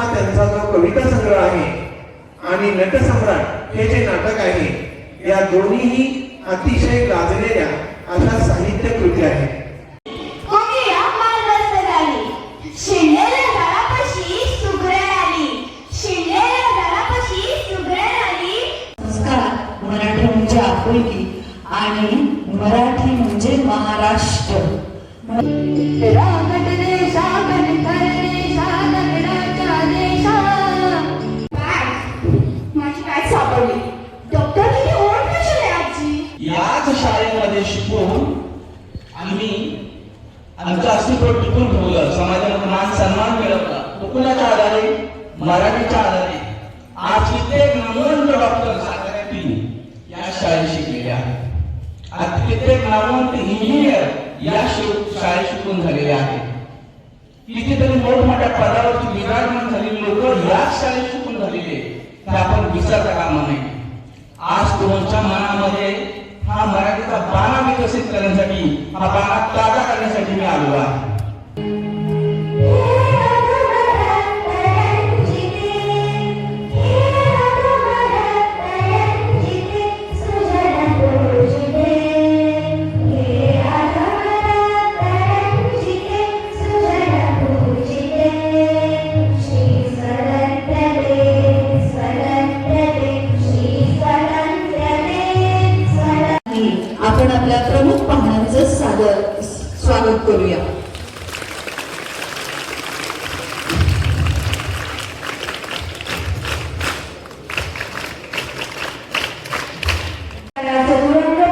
हा त्यांचा जो कविता संग्रह आहे आणि नटसम्राट हे जे नाटक आहे, या दोन्हीही अतिशय गाजलेल्या अशा साहित्य कृती आहेत. मराठी म्हणजे आपुलकी आणि मराठी म्हणजे महाराष्ट्र. माझी काय सापडली डॉक्टर किती ओळख कशी आजी. याच शाळेमध्ये शिकून आम्ही आमचं अस्तित्व टिकून ठेवलं, समाजामध्ये मान सन्मान मिळवला. कुणाच्या आधारे? मराठीच्या आधारे. आज कित्येक नामवंत डॉक्टर या शाळेत शिकलेले आहेत. आज कित्येक नामवंत इंजिनियर या शाळेत शिकून झालेले आहेत. कितीतरी मोठमोठ्या पदावरती विराजमान झालेली लोक याच शाळेत शिकून झालेले, हे आपण विसरता कामा नये. आज तुमच्या मनामध्ये हा मराठीचा बाणा विकसित करण्यासाठी, हा बाणा ताजा करण्यासाठी मी आलो आहे. आपण आपल्या प्रमुख पाहुण्यांचं स्वागत करूया.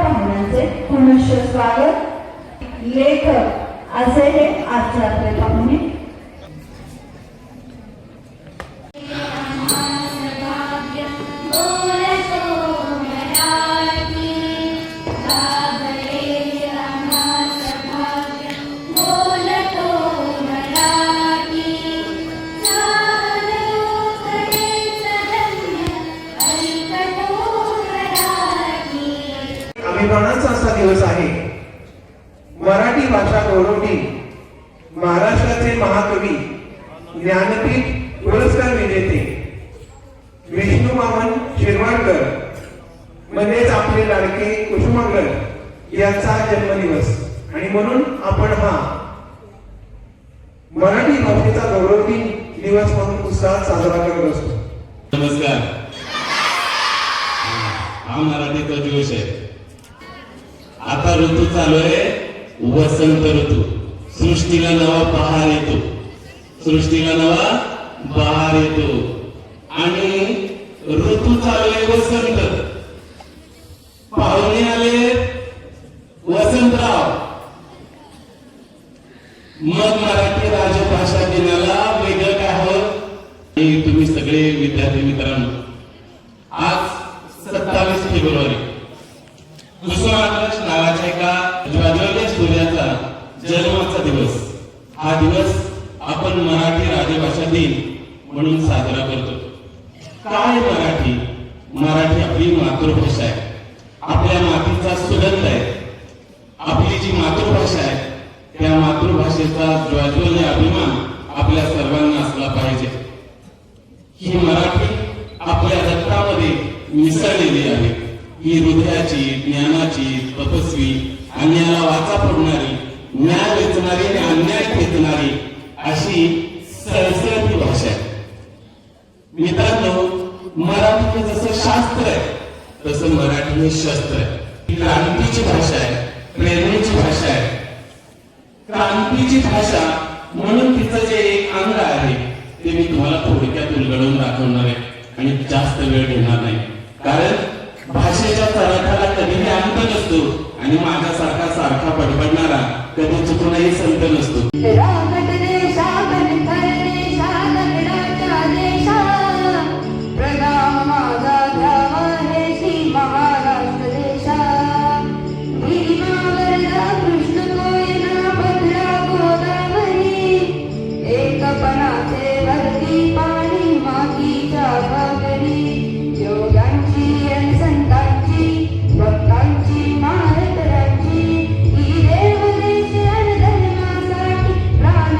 पाहुण्यांचे पुनश्च स्वागत. लेखक असे हे आजचे आपले पाहुणे. अभिमानाचा असा दिवस आहे. मराठी भाषा गौरव दिन. महाराष्ट्राचे महाकवी, ज्ञानपीठ पुरस्कार विजेते विष्णू मामन शिरवाडकर म्हणजेच आपले लाडके कुसुमाग्रज यांचा जन्मदिवस, आणि म्हणून आपण हा मराठी भाषेचा गौरव दिन दिवस म्हणून उत्साहात साजरा करत असतो. नमस्कार. हा मराठीचा दिवस आहे. आता ऋतू चालू आहे वसंत ऋतू. सृष्टीला नवा बहार येतो, सृष्टीला नवा बहार येतो आणि ऋतू चालू आहे वसंत. पाहुणे आले वसंतराव. मग मराठी राजभाषा दिनाला वेगळं काय होत? तुम्ही सगळे विद्यार्थी मित्रांनो, आज 27 फेब्रुवारी कुसुमाग्रज नावाच्या एका ज्वाज्वल्य सूर्याचा जन्माचा दिवस. हा दिवस आपण मराठी राजभाषा दिन म्हणून साजरा करतो. काय मराठी? मराठी आपली मातृभाषा आहे, आपल्या मातीचा सुगंध आहे. आपली जी मातृभाषा आहे त्या मातृभाषेचा ज्वाज्वल्य अभिमान आपल्या सर्वांना असला पाहिजे. ही मराठी आपल्या रक्तामध्ये मिसळलेली आहे. ही हृदयाची, ज्ञानाची, तपस्वी, अन्यायाला वाचा फोडणारी, न्याय वेचणारी आणि अन्याय खेचणारी अशी सळसळती भाषा आहे. मित्रांनो, मराठी हे जसं शास्त्र आहे तसं मराठी हे शस्त्र आहे. ही क्रांतीची भाषा आहे, प्रेरणेची भाषा आहे. क्रांतीची भाषा म्हणून तिचं जे एक अंग आहे ते मी तुम्हाला थोडक्यात उलगडून दाखवणार आहे आणि जास्त वेळ घेणार नाही, कारण भाषेच्या चरखाला कधीही अंत नसतो आणि माझ्यासारखा सारखा बडबडणारा कधी चुकूनही संत नसतो. भक्तांची महाराजांची ही देव देश आणि धर्मासाठी प्राण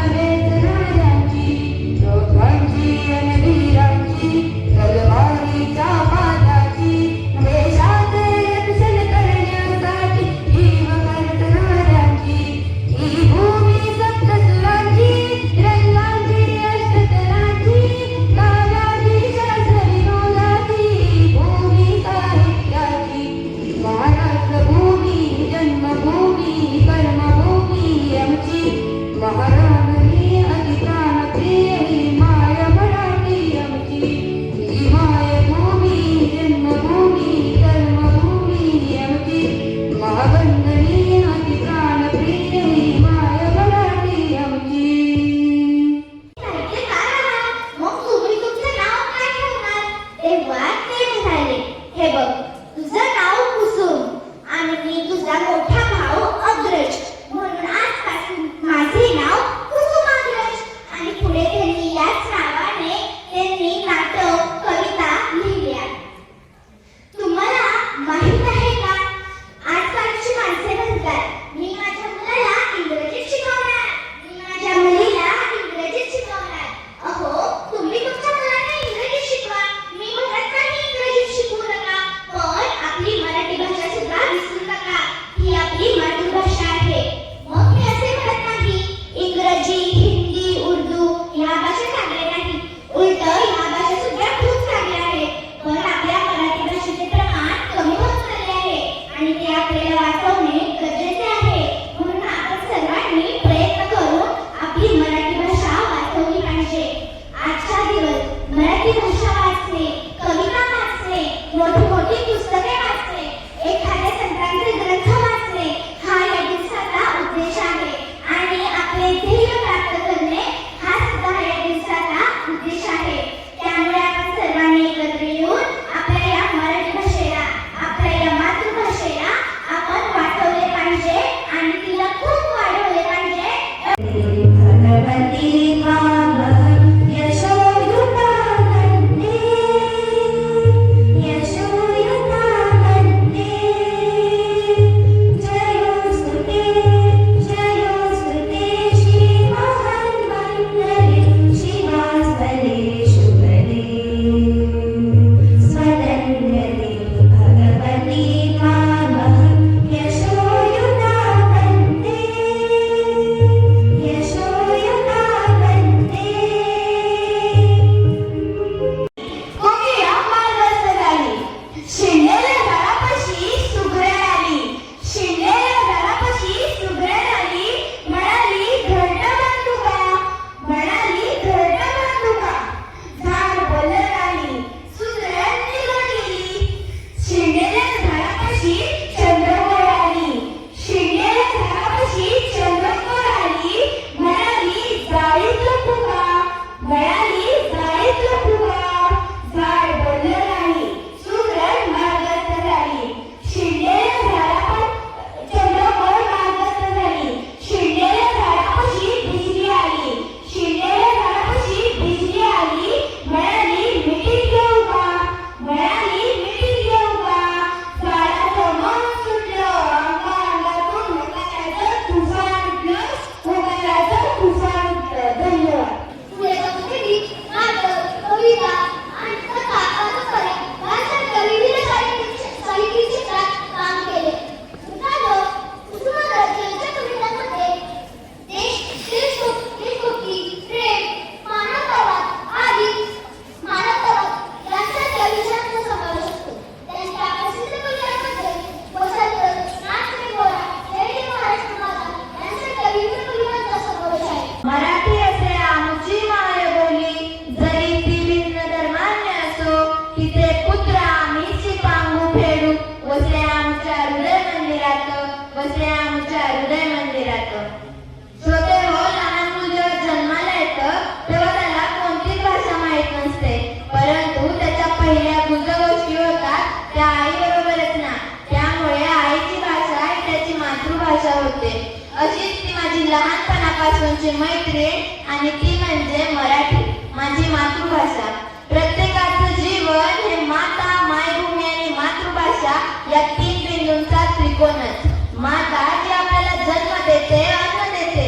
वस्तूची मैत्रीण आणि ती म्हणजे मराठी, माझी मातृभाषा. प्रत्येकाचं जीवन हे माता, मायभूमी आणि मातृभाषा या 3 बिंदूंचा त्रिकोणच. माता जी आपल्याला जन्म देते, अन्न देते,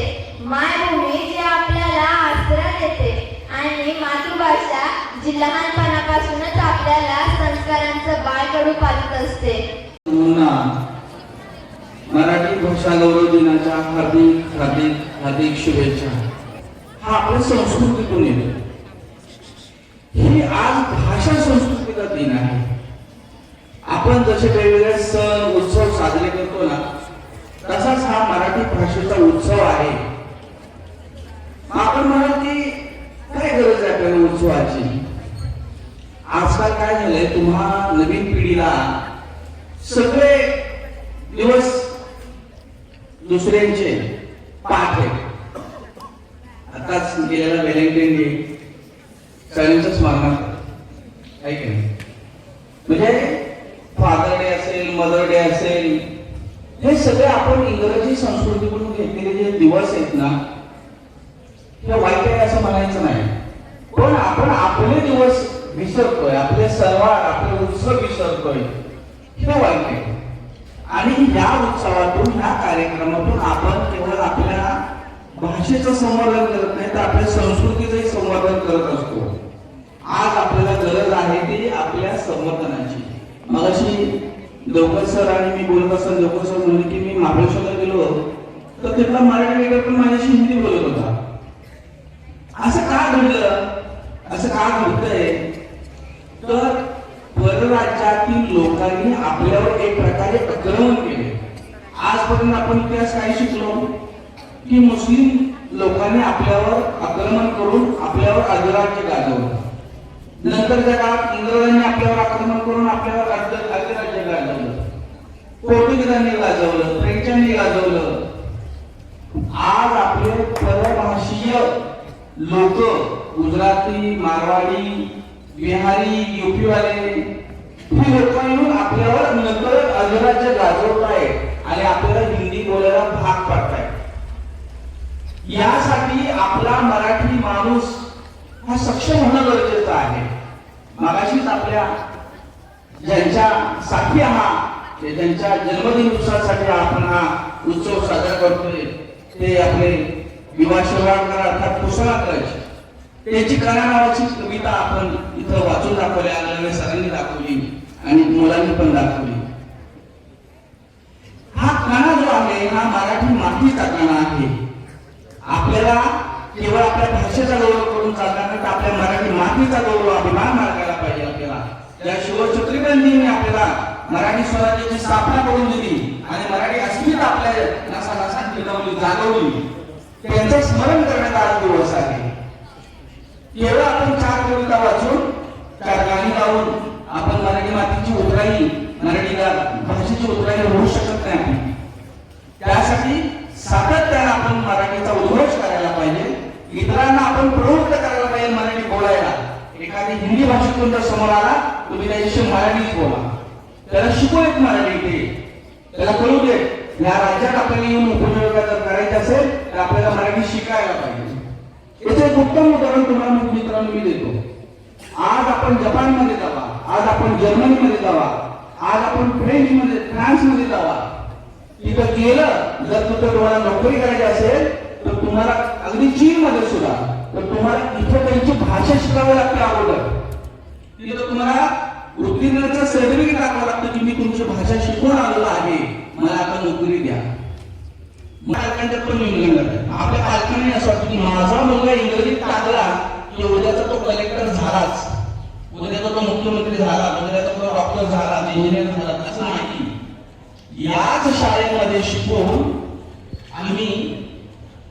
मायभूमी जी आपल्याला आश्रय देते आणि मातृभाषा जी लहानपणापासूनच आपल्याला संस्कारांचं बाळकडू पाजत असते. मराठी भाषा गौरव दिनाच्या हार्दिक हार्दिक हार्दिक शुभेच्छा. हा आपल्या संस्कृतीतून येतो. ही आज भाषा संस्कृतीचा दिन आहे. आपण जसे वेगवेगळे सण उत्सव साजरे करतो ना, तसाच हा मराठी भाषेचा उत्सव आहे. आपण म्हणाल की काय गरज आहे आपल्याला उत्सवाची. आजकाल काय झालंय, तुम्हा नवीन पिढीला सगळे दिवस दुसऱ्यांचे पाठ आहे. आताच गेलेला व्हॅलेंटाईन डे सगळ्यांचं स्मरणात आहे की नाही. म्हणजे फादर डे असेल, मदर डे असेल, हे सगळे आपण इंग्रजी संस्कृतीकडून घेतलेले जे दिवस आहेत ना, हे वाईट आहे असं म्हणायचं नाही. पण आपण आपले दिवस विसरतोय, आपले सणवार, आपले उत्सव विसरतोय, हे वाईट आहे. आणि या उत्सवातून, या कार्यक्रमातून आपण केवळ आपल्या भाषेचं संवर्धन करत नाही, तर आपल्या संस्कृतीचंही संवर्धन करत असतो. आज आपल्याला गरज आहे ती आपल्या संवर्धनाची. मगाशी देवकर सर आणि मी बोलत असताना देवकर सर म्हणले की मी महाबळेश्वरला गेलो तर तिथला मराठी वेगळं पण माझ्याशी हिंदी बोलत होता. असं का घडलं, असं का घडतंय, तर परराज्यातील लोकांनी आपल्यावर एक प्रकारे आक्रमण केले. आजपर्यंत आपण इतिहास काय शिकलो की मुस्लिम लोकांनी आपल्यावर आक्रमण करून आपल्यावर अधिराज्य गाजवलं. नंतरच्या काळात इंग्रजांनी आपल्यावर आक्रमण करून आपल्यावर अधिराज्य गाजवलं. पोर्तुगीजांनी गाजवलं, फ्रेंचांनी गाजवलं. आज आपले परभाषीय लोक, गुजराती, मारवाडी, बिहारी, युपी वाले, ही लोक येऊन आपल्यावर नकळत अधिराज्य गाजवत आहेत आणि आपल्याला हिंदी बोलायला भाग पाडतायत. यासाठी आपला मराठी माणूस हा सक्षम होणं गरजेचं आहे. मगाशीच आपल्या ज्यांच्यासाठी ज्यांच्या जन्मदिवसासाठी आपण हा उत्सव साजरा करतोय, ते आपले विवा शिरवाडकर अर्थात पुष्कळाकरच, त्याची कणा नावाची कविता आपण इथं वाचून दाखवली, आलेल्या सरांनी दाखवली आणि मुलांनी पण दाखवली. हा कणा जो आहे हा मराठी मातीचा कणा आहे. आपल्याला केवळ आपल्या भाषेचा गौरव करून चालणार नाही, तर आपल्या मराठी मातीचा गौरव, अभिमान बाळगायला पाहिजे. आपल्याला या शिवछत्रपतींनी आपल्याला मराठी स्वराज्याची स्थापना करून दिली आणि मराठी अस्मिता आपल्या नसानसात टिकवली, जागवली. त्यांचं स्मरण करण्याचा आज दिवस आहे. केवळ आपण 4 कविता वाचून, 4 गाणी गाऊन आपण मराठी मातीची उतराई, मराठी भाषेची उतराई होऊ शकत नाही. त्यासाठी सातत्याने आपण मराठीचा उद्घोष करायला पाहिजे. इतरांना आपण प्रवृत्त करायला पाहिजे मराठी बोलायला. एखादी हिंदी भाषेतून जर समोर आला, तुम्ही त्याच्याशी मराठीच बोला. त्याला शिकू येत मराठी, ते त्याला कळू दे. या राज्यात आपल्याला येऊन उपजीविका जर करायची असेल तर आपल्याला मराठी शिकायला पाहिजे. याचं एक उत्तम उदाहरण तुम्हाला मित्रांनो मी देतो. आज आपण जपानमध्ये जावा, आज आपण जर्मनीमध्ये जावा, आज आपण फ्रान्समध्ये जावा. तिथं गेलं जर तिथं तुम्हाला नोकरी करायची असेल तर तुम्हाला अगदी चीनमध्ये सुद्धा तर तुम्हाला इथं त्यांची भाषा शिकावी लागते अगोदर. तिथं तुम्हाला उत्तीर्णतेचं सर्टिफिकेट दाखवावं लागतं की मी तुमची भाषा शिकून आलेलो आहे, मला आता नोकरी द्या. पालकांच्यात पण इंग्लंड आहे. आपल्या पालकांनी असं वाटतं की माझा मुलगा इंग्रजीत टाकला की उद्याचा तो कलेक्टर झालाच, उद्याचा तो मुख्यमंत्री झाला, उद्याचा तो डॉक्टर झाला, इंजिनियर झाला, असं नाही. याच शाळेमध्ये शिकून आम्ही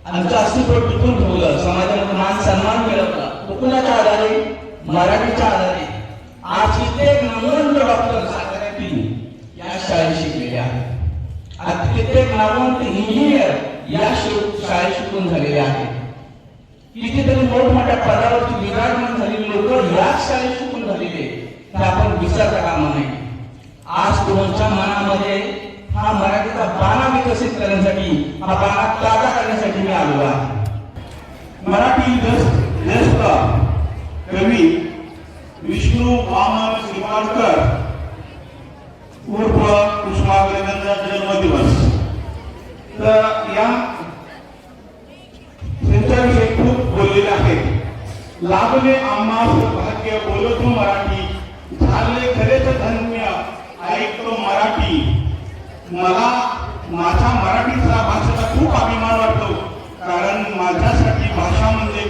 आमचं अस्तित्व टिकून ठेवलं, समाजामध्ये मान सन्मान मिळवला. कुणाच्या आधारे? मराठीच्या आधारे. आज कित्येक नामवंत डॉक्टर साताऱ्यातील या शाळेत शिकलेले आहेत. आज कित्येक नामवंत इंजिनियर या शाळेत शिकून झालेले आहेत. कितीतरी मोठमोठ्या पदावरची विराजमान झालेली लोक याच शाळेत शिकून झालेले, हे आपण विसरता कामा नये. आज तुमच्या मनामध्ये हा मराठीचा बाणा विकसित करण्यासाठी, हा बाणा ताजा करण्यासाठी मी आलो आहे. मराठी ज्येष्ठ कवी विष्णू वामन श्रीपालकर उर्फ कुसुमाग्रजांचा जन्मदिवस. तर या त्यांच्याविषयी खूप बोललेले आहेत. लाभले आम्हा सौभाग्य बोलतो मराठी, झाले खरेच धन्य ऐकतो मराठी. मला माझ्या मराठीचा भाषेचा खूप अभिमान वाटतो, कारण माझ्यासाठी भाषा म्हणजे